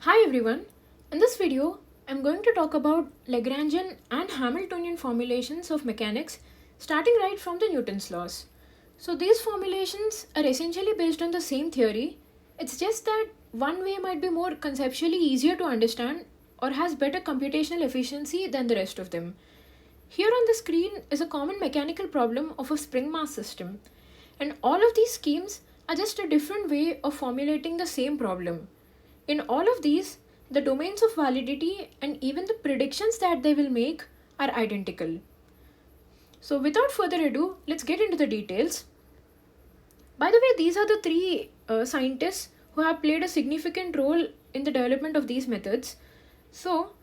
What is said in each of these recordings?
Hi everyone, in this video I'm going to talk about Lagrangian and Hamiltonian formulations of mechanics starting right from the Newton's laws. So these formulations are essentially based on the same theory, it's just that one way might be more conceptually easier to understand or has better computational efficiency than the rest of them. Here on the screen is a common mechanical problem of a spring mass system, and all of these schemes are just a different way of formulating the same problem. In all of these, the domains of validity and even the predictions that they will make are identical. So without further ado, let's get into the details. By the way, these are the three scientists who have played a significant role in the development of these methods. So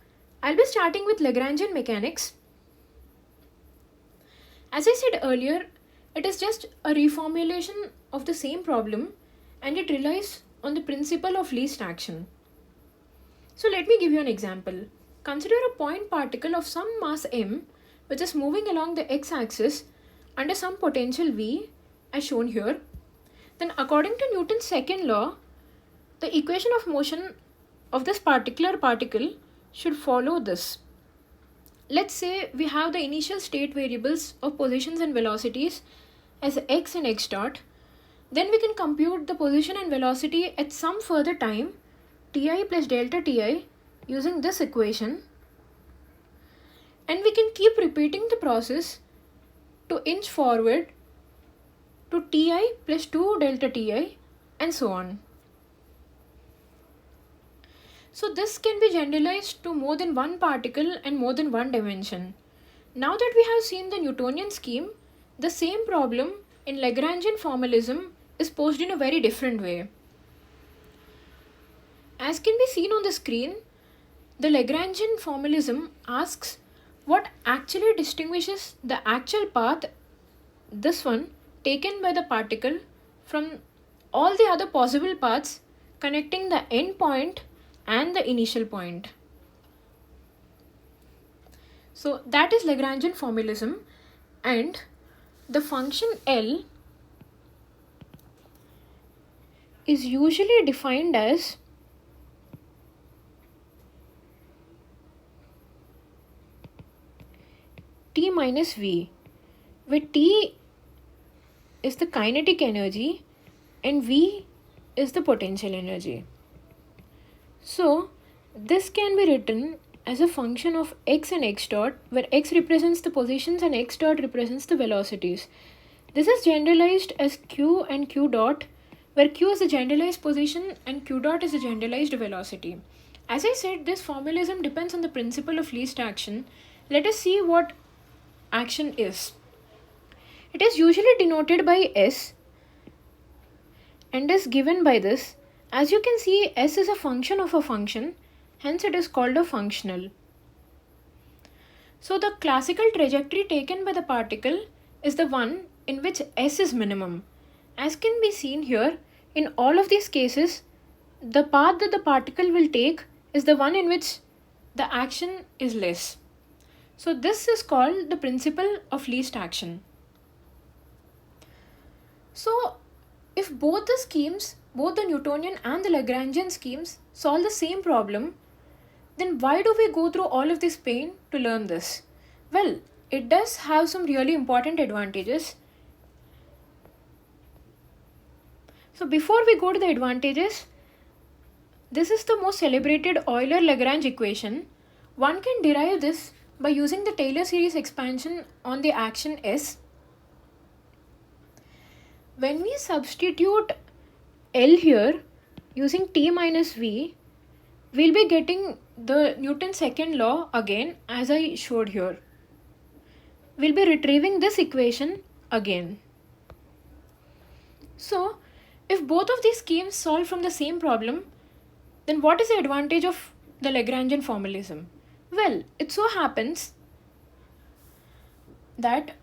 I'll be starting with Lagrangian mechanics. As I said earlier, it is just a reformulation of the same problem and it relies on the principle of least action. So let me give you an example. Consider a point particle of some mass m which is moving along the x-axis under some potential v as shown here. Then according to Newton's second law, the equation of motion of this particular particle should follow this. Let's say we have the initial state variables of positions and velocities as x and x dot. Then we can compute the position and velocity at some further time, ti plus delta ti, using this equation. And we can keep repeating the process to inch forward to ti plus 2 delta ti and so on. So this can be generalized to more than one particle and more than one dimension. Now that we have seen the Newtonian scheme, the same problem in Lagrangian formalism is posed in a very different way. As can be seen on the screen, the Lagrangian formalism asks what actually distinguishes the actual path, this one, taken by the particle from all the other possible paths connecting the end point and the initial point. So that is Lagrangian formalism, and the function L is usually defined as T minus V, where T is the kinetic energy and V is the potential energy. So this can be written as a function of x and x dot, where x represents the positions and x dot represents the velocities. This is generalized as q and q dot, where q is the generalized position and q dot is the generalized velocity. As I said, this formalism depends on the principle of least action. Let us see what action is. It is usually denoted by s and is given by this. As you can see, s is a function of a function, hence it is called a functional. So the classical trajectory taken by the particle is the one in which s is minimum. As can be seen here, in all of these cases, the path that the particle will take is the one in which the action is less. So this is called the principle of least action. So if both the schemes, both the Newtonian and the Lagrangian schemes, solve the same problem, then why do we go through all of this pain to learn this? Well, it does have some really important advantages. So before we go to the advantages, this is the most celebrated Euler-Lagrange equation. One can derive this by using the Taylor series expansion on the action S. When we substitute L here using T minus V, we'll be getting the Newton's second law again, as I showed here. We'll be retrieving this equation again. So if both of these schemes solve from the same problem, then what is the advantage of the Lagrangian formalism? Well, it so happens that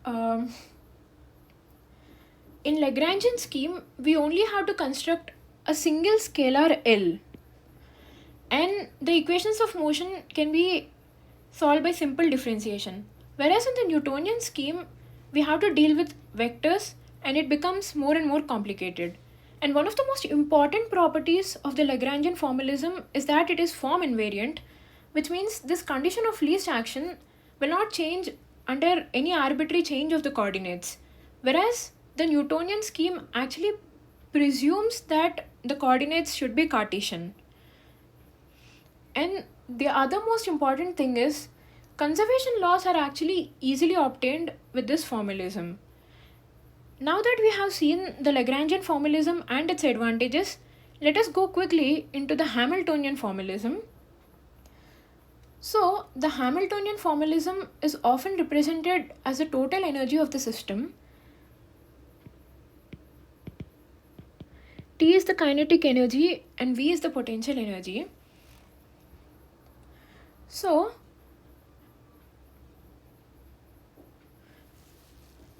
in Lagrangian scheme, we only have to construct a single scalar L, and the equations of motion can be solved by simple differentiation. Whereas in the Newtonian scheme, we have to deal with vectors and it becomes more and more complicated. And one of the most important properties of the Lagrangian formalism is that it is form invariant, which means this condition of least action will not change under any arbitrary change of the coordinates. Whereas the Newtonian scheme actually presumes that the coordinates should be Cartesian. And the other most important thing is conservation laws are actually easily obtained with this formalism. Now that we have seen the Lagrangian formalism and its advantages, let us go quickly into the Hamiltonian formalism. So, the Hamiltonian formalism is often represented as the total energy of the system. T is the kinetic energy and V is the potential energy. So,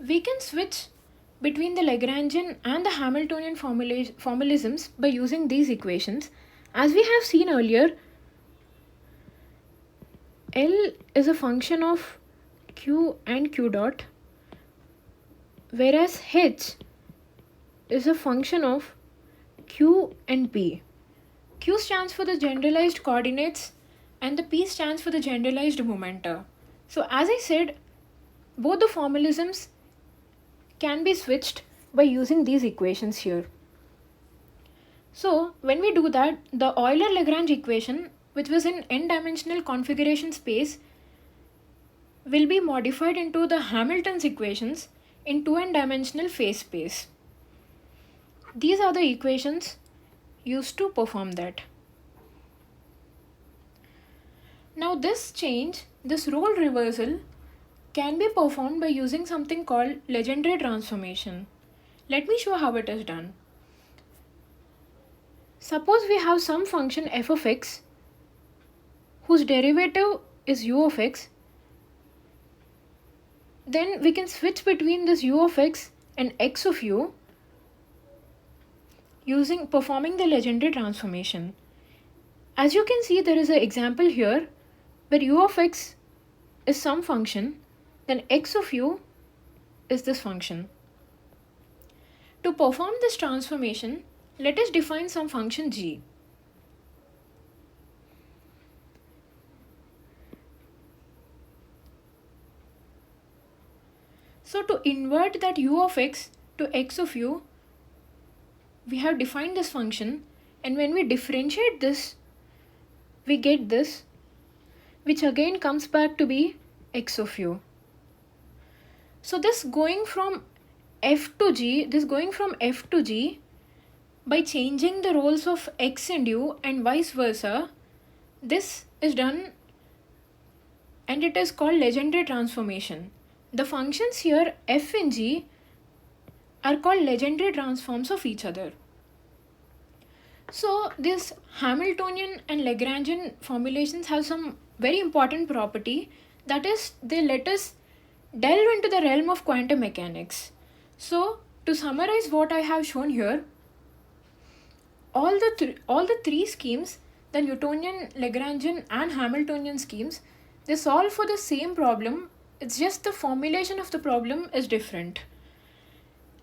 we can switch between the Lagrangian and the Hamiltonian formalisms by using these equations. As we have seen earlier, L is a function of Q and Q dot, whereas H is a function of Q and P. Q stands for the generalized coordinates and the P stands for the generalized momenta. So as I said, both the formalisms can be switched by using these equations here. So when we do that, the Euler-Lagrange equation, which was in n-dimensional configuration space, will be modified into the Hamilton's equations in 2n-dimensional phase space. These are the equations used to perform that. Now this change, this role reversal, can be performed by using something called Legendre transformation. Let me show how it is done. Suppose we have some function f of x whose derivative is u of x. Then we can switch between this u of x and x of u performing the Legendre transformation. As you can see, there is an example here where u of x is some function, then x of u is this function. To perform this transformation, let us define some function g. So to invert that u of x to x of u, we have defined this function, and when we differentiate this, we get this, which again comes back to be x of u. So this going from f to g, by changing the roles of x and u and vice versa, this is done and it is called Legendre transformation. The functions here f and g are called Legendre transforms of each other. So this Hamiltonian and Lagrangian formulations have some very important property, that is, they let us delve into the realm of quantum mechanics. So to summarize what I have shown here, all the three schemes, the Newtonian, Lagrangian and Hamiltonian schemes, they solve for the same problem. It's just the formulation of the problem is different.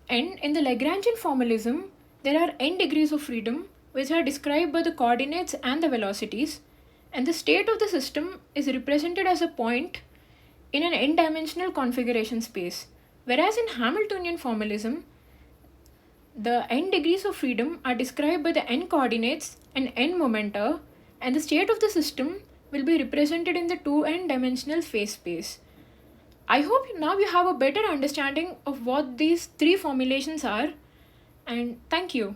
And in the Lagrangian formalism, there are n degrees of freedom which are described by the coordinates and the velocities, and the state of the system is represented as a point in an n-dimensional configuration space. Whereas in Hamiltonian formalism, the n degrees of freedom are described by the n coordinates and n momenta, and the state of the system will be represented in the 2n dimensional phase space. I hope now you have a better understanding of what these three formulations are, and thank you.